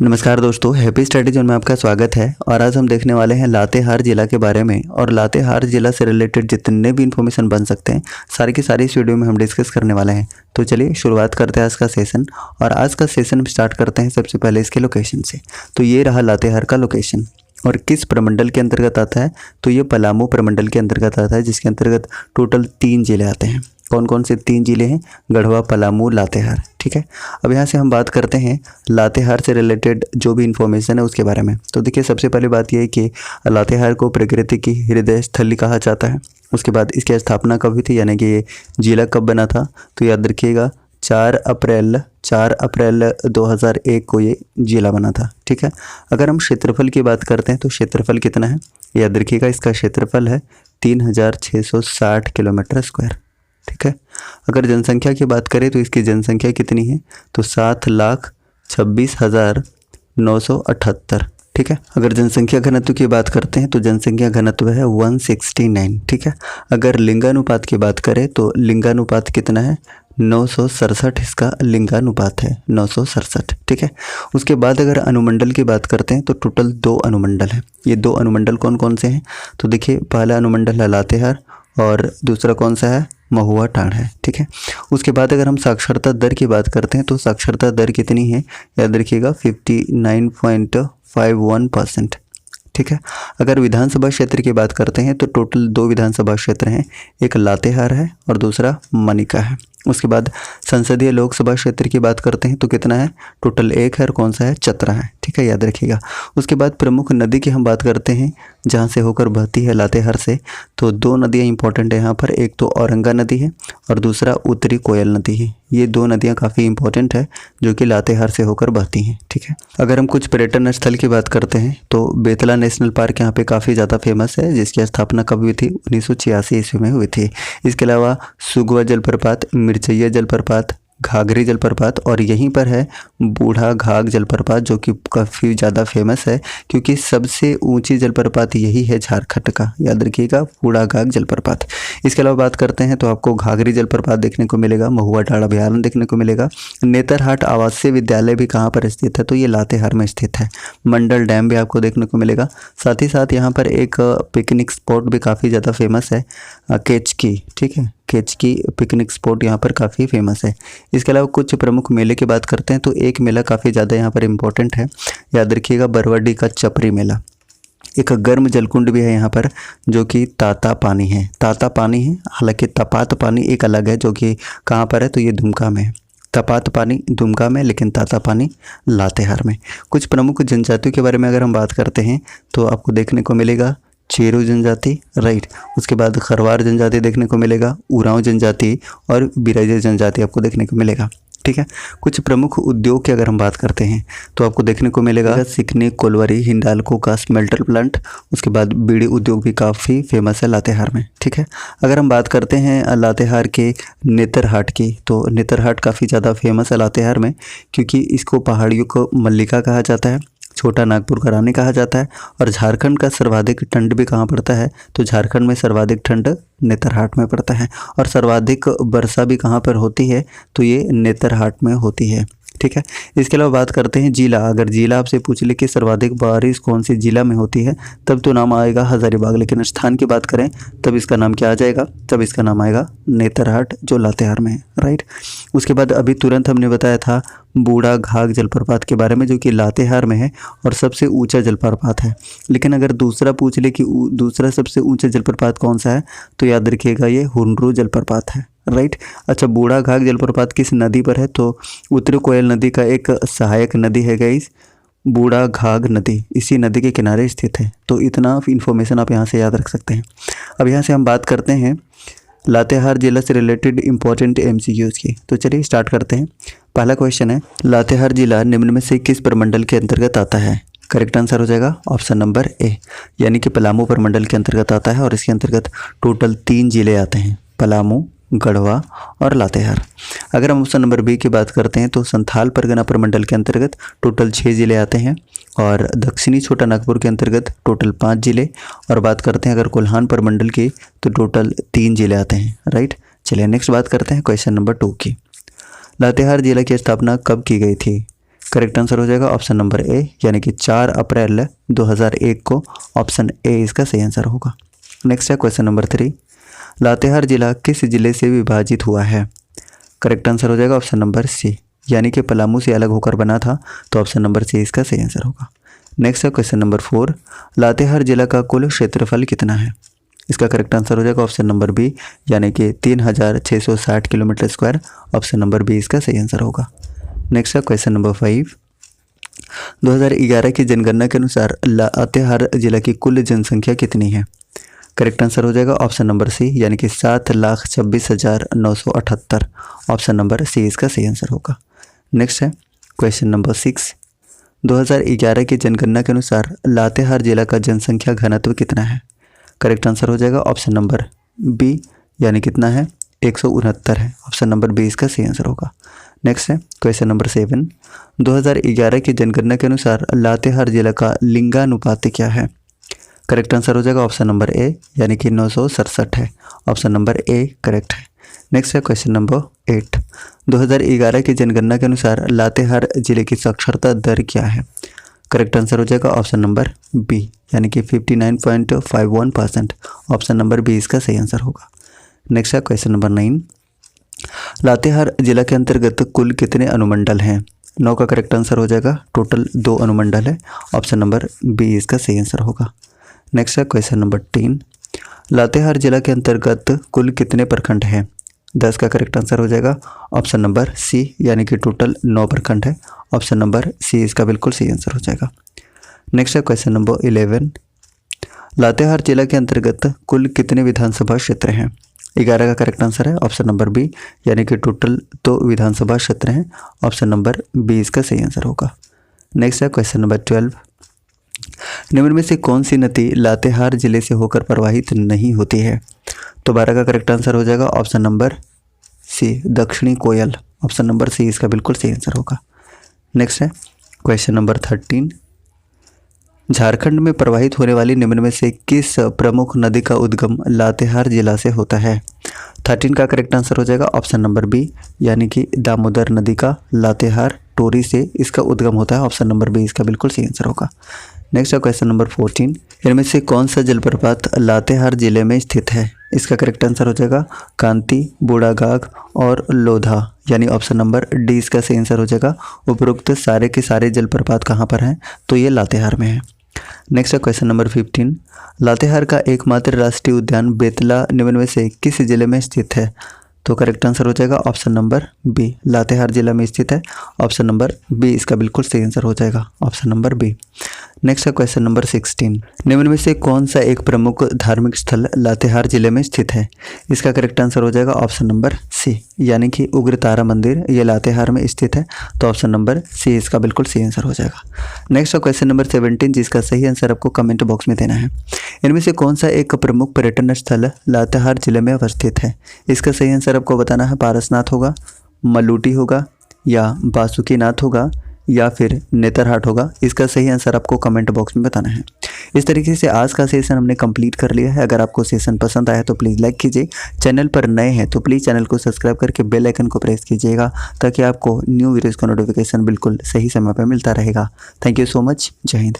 नमस्कार दोस्तों, happy study zone में आपका स्वागत है। और आज हम देखने वाले हैं लातेहार ज़िला के बारे में। और लातेहार ज़िला से रिलेटेड जितने भी इन्फॉर्मेशन बन सकते हैं सारी की सारी इस वीडियो में हम डिस्कस करने वाले हैं। तो चलिए शुरुआत करते हैं आज का सेशन। और आज का सेशन स्टार्ट करते हैं सबसे पहले इसके लोकेशन से। तो ये रहा लातेहार का लोकेशन। और किस प्रमंडल के अंतर्गत आता है? तो ये पलामू प्रमंडल के अंतर्गत आता है, जिसके अंतर्गत टोटल 3 जिले आते हैं। कौन कौन से 3 जिले हैं? गढ़वा, पलामू, लातेहार। ठीक है, अब यहाँ से हम बात करते हैं लातेहार से रिलेटेड जो भी इन्फॉर्मेशन है उसके बारे में। तो देखिए, सबसे पहले बात यह है कि लातेहार को प्रकृति की हृदय स्थली कहा जाता है। उसके बाद इसकी स्थापना कब हुई थी, यानी कि ये जिला कब बना था? तो याद रखिएगा 4 अप्रैल 2001 को ये जिला बना था। ठीक है, अगर हम क्षेत्रफल की बात करते हैं तो क्षेत्रफल कितना है? याद रखिएगा, इसका क्षेत्रफल है 3660 किलोमीटर स्क्वायर। ठीक है, अगर जनसंख्या की बात करें तो इसकी जनसंख्या कितनी है? तो 7,26,978। ठीक है, अगर जनसंख्या घनत्व की बात करते हैं तो जनसंख्या घनत्व है 169। ठीक है, अगर लिंगानुपात की बात करें तो लिंगानुपात कितना है? 967 इसका लिंगानुपात है, 967। ठीक है, उसके बाद अगर अनुमंडल की बात करते हैं तो टोटल 2 अनुमंडल हैं। ये 2 अनुमंडल कौन कौन से हैं? तो देखिए, पहला अनुमंडल है लातेहार और दूसरा कौन सा है? महुआ टांड है। ठीक है, उसके बाद अगर हम साक्षरता दर की बात करते हैं तो साक्षरता दर कितनी है? याद रखिएगा 59.51%। ठीक है, अगर विधानसभा क्षेत्र की बात करते हैं तो टोटल 2 विधानसभा क्षेत्र हैं, एक लातेहार है और दूसरा मनिका है। उसके बाद संसदीय लोकसभा क्षेत्र की बात करते हैं तो कितना है? टोटल 1 है और कौन सा है? चतरा है। ठीक है, याद रखिएगा। उसके बाद प्रमुख नदी की हम बात करते हैं जहाँ से होकर बहती है लातेहार से, तो 2 नदियाँ इंपॉर्टेंट है यहाँ पर। एक तो औरंगा नदी है और दूसरा उत्तरी कोयल नदी है। ये 2 नदियाँ काफ़ी इंपॉर्टेंट है जो कि लातेहार से होकर बहती हैं। ठीक है, अगर हम कुछ पर्यटन स्थल की बात करते हैं तो बेतला नेशनल पार्क यहाँ पे काफ़ी ज़्यादा फेमस है, जिसकी स्थापना कब हुई थी? 1986 ईस्वी में हुई थी। इसके अलावा सुगवा जलप्रपात, मिर्चैया जलप्रपात, घाघरी जलप्रपात और यहीं पर है बूढ़ा घाघ जलप्रपात, जो कि काफ़ी ज़्यादा फेमस है क्योंकि सबसे ऊंची जलप्रपात यही है झारखंड का। याद रखिएगा, बूढ़ा घाघ जलप्रपात। इसके अलावा बात करते हैं तो आपको घाघरी जलप्रपात देखने को मिलेगा, महुआ टांड अभयारण्य देखने को मिलेगा। नेतरहाट आवासीय विद्यालय भी कहाँ पर स्थित है? तो ये लातेहार में स्थित है। मंडल डैम भी आपको देखने को मिलेगा। साथ ही साथ यहाँ पर एक पिकनिक स्पॉट भी काफ़ी ज़्यादा फेमस है, केचकी। ठीक है, केचकी पिकनिक स्पॉट यहाँ पर काफ़ी फेमस है। इसके अलावा कुछ प्रमुख मेले की बात करते हैं तो एक मेला काफ़ी ज़्यादा यहाँ पर इम्पोर्टेंट है, याद रखिएगा, बरवाडी का चपरी मेला। एक गर्म जलकुंड भी है यहाँ पर जो कि ताता पानी है। ताता पानी है, हालांकि तपात पानी एक अलग है जो कि कहाँ पर है? तो ये दुमका में है। तपात पानी दुमका में, लेकिन ताता पानी लातेहार में। कुछ प्रमुख जनजातियों के बारे में अगर हम बात करते हैं तो आपको देखने को मिलेगा चेरू जनजाति, राइट। उसके बाद खरवार जनजाति देखने को मिलेगा, उरांव जनजाति और बिराजे जनजाति आपको देखने को मिलेगा। ठीक है, कुछ प्रमुख उद्योग की अगर हम बात करते हैं तो आपको देखने को मिलेगा सिकनी, कोलवरी, हिंडाल्को का स्मेल्टर प्लांट। उसके बाद बीड़ी उद्योग भी काफ़ी फेमस है लातेहार में। ठीक है, अगर हम बात करते हैं लातेहार के नेतरहाट की, तो नेतरहाट काफ़ी ज़्यादा फेमस है लातेहार में क्योंकि इसको पहाड़ियों को मल्लिका कहा जाता है, छोटा नागपुर का रानी कहा जाता है। और झारखंड का सर्वाधिक ठंड भी कहाँ पड़ता है? तो झारखंड में सर्वाधिक ठंड नेतरहाट में पड़ता है। और सर्वाधिक वर्षा भी कहाँ पर होती है? तो ये नेतरहाट में होती है। ठीक है, इसके अलावा बात करते हैं जिला। अगर जिला आपसे पूछ ले कि सर्वाधिक बारिश कौन सी जिला में होती है, तब तो नाम आएगा हजारीबाग। लेकिन स्थान की बात करें तब इसका नाम क्या आ जाएगा? तब इसका नाम आएगा नेतरहाट, जो लातेहार में है, राइट। उसके बाद अभी तुरंत हमने बताया था बूढ़ा घाघ जलप्रपात के बारे में, जो कि लातेहार में है और सबसे ऊंचा जलप्रपात है। लेकिन अगर दूसरा पूछ ले कि दूसरा सबसे ऊंचा जलप्रपात कौन सा है, तो याद रखिएगा ये हुंड्रू जलप्रपात है, राइट। अच्छा, बूढ़ा घाघ जलप्रपात किस नदी पर है? तो उत्तरी कोयल नदी का एक सहायक नदी है गाइस, बूढ़ा घाघ नदी इसी नदी के किनारे स्थित है। तो इतना इन्फॉर्मेशन आप यहाँ से याद रख सकते हैं। अब यहाँ से हम बात करते हैं लातेहार जिला से रिलेटेड इंपॉर्टेंट MCQs की। तो चलिए स्टार्ट करते हैं। पहला क्वेश्चन है, लातेहार जिला निम्न में से किस प्रमंडल के अंतर्गत आता है? करेक्ट आंसर हो जाएगा ऑप्शन नंबर ए, यानी कि पलामू प्रमंडल के अंतर्गत आता है। और इसके अंतर्गत टोटल 3 जिले आते हैं, पलामू, गढ़वा और लातेहार। अगर हम ऑप्शन नंबर बी की बात करते हैं तो संथाल परगना प्रमंडल के अंतर्गत टोटल 6 जिले आते हैं। और दक्षिणी छोटा नागपुर के अंतर्गत टोटल 5 जिले। और बात करते हैं अगर कोल्हान प्रमंडल की तो टोटल 3 जिले आते हैं, राइट। चलिए नेक्स्ट बात करते हैं क्वेश्चन नंबर 2 की। लातेहार जिला की स्थापना कब की गई थी? करेक्ट आंसर हो जाएगा ऑप्शन नंबर ए, यानी कि 4 अप्रैल 2001 को ऑप्शन ए इसका सही आंसर होगा। नेक्स्ट है क्वेश्चन नंबर 3, लातेहार जिला किस जिले से विभाजित हुआ है? करेक्ट आंसर हो जाएगा ऑप्शन नंबर सी, यानी कि पलामू से अलग होकर बना था, तो ऑप्शन नंबर सी इसका सही आंसर होगा। नेक्स्ट है क्वेश्चन नंबर 4, लातेहार जिला का कुल क्षेत्रफल कितना है? इसका करेक्ट आंसर हो जाएगा ऑप्शन नंबर बी, यानी कि 3660 kilometre square, option number B इसका सही आंसर होगा। नेक्स्ट है क्वेश्चन नंबर 5, 2011 की जनगणना के अनुसार लातेहार जिला की कुल जनसंख्या कितनी है? करेक्ट आंसर हो जाएगा ऑप्शन नंबर सी, यानी कि 7,26,978, ऑप्शन नंबर सी इसका सही आंसर होगा। नेक्स्ट है क्वेश्चन नंबर 6, 2011 की जनगणना के अनुसार लातेहार जिला का जनसंख्या घनत्व कितना है? करेक्ट आंसर हो जाएगा ऑप्शन नंबर बी, यानी कितना है 169 है, ऑप्शन नंबर बी इसका सही आंसर होगा। नेक्स्ट है क्वेश्चन नंबर 7, 2011 की जनगणना के अनुसार लातेहार जिला का लिंगानुपात क्या है? करेक्ट आंसर हो जाएगा ऑप्शन नंबर ए, यानी कि 967 है, ऑप्शन नंबर ए करेक्ट है। नेक्स्ट है क्वेश्चन नंबर 8, 2011 की जनगणना के अनुसार लातेहार जिले की साक्षरता दर क्या है? करेक्ट आंसर हो जाएगा ऑप्शन नंबर बी, यानी कि 59.51%, ऑप्शन नंबर बी इसका सही आंसर होगा। नेक्स्ट है क्वेश्चन नंबर 9, लातेहार जिला के अंतर्गत कुल कितने अनुमंडल हैं? 9 का करेक्ट आंसर हो जाएगा, टोटल 2 अनुमंडल है, ऑप्शन नंबर बी इसका सही आंसर होगा। नेक्स्ट है क्वेश्चन नंबर 3, लातेहार जिला के अंतर्गत कुल कितने प्रखंड हैं? 10 का करेक्ट आंसर हो जाएगा ऑप्शन नंबर सी, यानी कि टोटल 9 प्रखंड है, ऑप्शन नंबर सी इसका बिल्कुल सही आंसर हो जाएगा। नेक्स्ट है क्वेश्चन नंबर 11, लातेहार जिला के अंतर्गत कुल कितने विधानसभा क्षेत्र हैं? 11 का करेक्ट आंसर है ऑप्शन नंबर बी, यानी कि टोटल 2 विधानसभा क्षेत्र हैं, ऑप्शन नंबर बी इसका सही आंसर होगा। नेक्स्ट है क्वेश्चन नंबर 12, निम्न में से कौन सी नदी लातेहार जिले से होकर प्रवाहित नहीं होती है? तो 12 का करेक्ट आंसर हो जाएगा ऑप्शन नंबर सी, दक्षिणी कोयल, ऑप्शन नंबर सी इसका बिल्कुल सही आंसर होगा। नेक्स्ट है क्वेश्चन नंबर 13, झारखंड में प्रवाहित होने वाली निम्न में से किस प्रमुख नदी का उद्गम लातेहार जिला से होता है? 13 का करेक्ट आंसर हो जाएगा ऑप्शन नंबर बी, यानी कि दामोदर नदी का लातेहार टोरी से इसका उद्गम होता है, ऑप्शन नंबर बी इसका बिल्कुल सही आंसर होगा। नेक्स्ट है क्वेश्चन नंबर 14, इनमें से कौन सा जलप्रपात लातेहार जिले में स्थित है? इसका करेक्ट आंसर हो जाएगा कांती, बूढ़ागाग और लोधा, यानी ऑप्शन नंबर डी इसका सही आंसर हो जाएगा। उपरोक्त सारे के सारे जलप्रपात कहाँ पर हैं? तो ये लातेहार में है। नेक्स्ट है क्वेश्चन नंबर 15, लातेहार का एकमात्र राष्ट्रीय उद्यान बेतला निम्न में से किस जिले में स्थित है? तो करेक्ट आंसर हो जाएगा ऑप्शन नंबर बी, लातेहार जिला में स्थित है, ऑप्शन नंबर बी इसका बिल्कुल सही आंसर हो जाएगा, ऑप्शन नंबर बी। नेक्स्ट है क्वेश्चन नंबर 16, निम्न में से कौन सा एक प्रमुख धार्मिक स्थल लातेहार जिले में स्थित है? इसका करेक्ट आंसर हो जाएगा ऑप्शन नंबर सी, यानी कि उग्रतारा मंदिर, ये लातेहार में स्थित है, तो ऑप्शन नंबर सी इसका बिल्कुल सही आंसर हो जाएगा। नेक्स्ट है क्वेश्चन नंबर 17, जिसका सही आंसर आपको कमेंट बॉक्स में देना है। इनमें से कौन सा एक प्रमुख पर्यटन स्थल लातेहार जिले में अवस्थित है? इसका सही आंसर आपको बताना है। पारसनाथ होगा, मलूटी होगा, या बासुकीनाथ होगा, या फिर नेतरहाट होगा। इसका सही आंसर आपको कमेंट बॉक्स में बताना है। इस तरीके से आज का सेशन हमने कंप्लीट कर लिया है। अगर आपको सेशन पसंद आया तो प्लीज़ लाइक कीजिए, चैनल पर नए हैं तो प्लीज़ चैनल को सब्सक्राइब करके बेल आइकन को प्रेस कीजिएगा, ताकि आपको न्यू वीडियोज़ का नोटिफिकेशन बिल्कुल सही समय पर मिलता रहेगा। Thank you so much. जय हिंद।